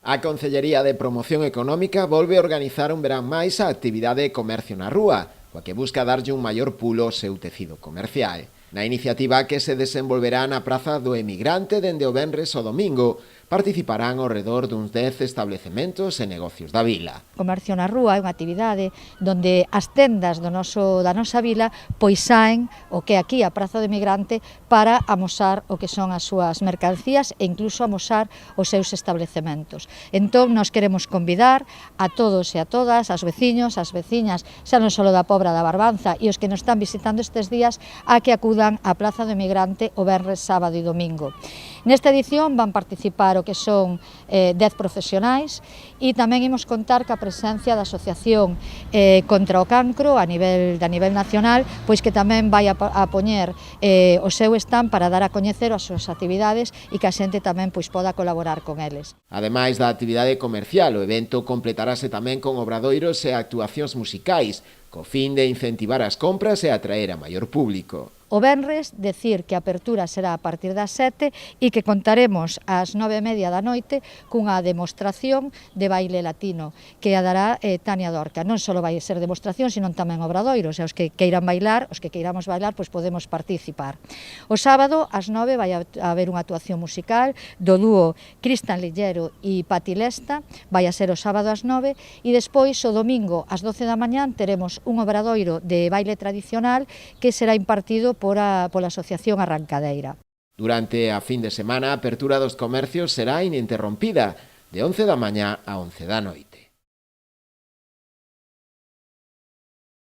A Concellería de Promoción Económica volve a organizar un verán máis a actividade Comercio na Rúa, coa que busca darlle un maior pulo ao seu tecido comercial. Na iniciativa que se desenvolverá na Praza do Emigrante dende o venres ao domingo, participarán ao redor duns 10 establecementos e negocios da vila. Comercio na Rúa é unha actividade onde as tendas da nosa vila pois saen o que aquí a Praza do Emigrante para amosar o que son as súas mercancías e incluso amosar os seus establecementos. Entón, nos queremos convidar a todos e a todas, as veciños, as veciñas, xa non só da Pobra da Barbanza e os que nos están visitando estes días, a que acudan á Praza do Emigrante o venres, sábado e domingo. Nesta edición van participar o que son 10 profesionais e tamén imos contar ca presencia da Asociación contra o Cancro a nivel nacional, pois que tamén vai a poñer o seu stand para dar a coñecer as súas actividades e que a xente tamén pois poda colaborar con eles. Ademais da actividade comercial, o evento completarase tamén con obradoiros e actuacións musicais, co fin de incentivar as compras e atraer a maior público. O venres, decir que a apertura será a partir das 7 e que contaremos ás 9:30 da noite cunha demostración de baile latino que a dará Tania Dorca. Non só vai ser demostración, sino tamén obradoiros, e os que queiran bailar, os que queiramos bailar, pois podemos participar. O sábado, ás 9, vai haber unha actuación musical do dúo Cristian Lillero e Pati Lesta, vai a ser o sábado ás 9, e despois o domingo ás 12 da mañán teremos un obradoiro de baile tradicional que será impartido pola Asociación Arrancadeira. Durante a fin de semana, a apertura dos comercios será ininterrompida, de 11 da mañá a 11 da noite.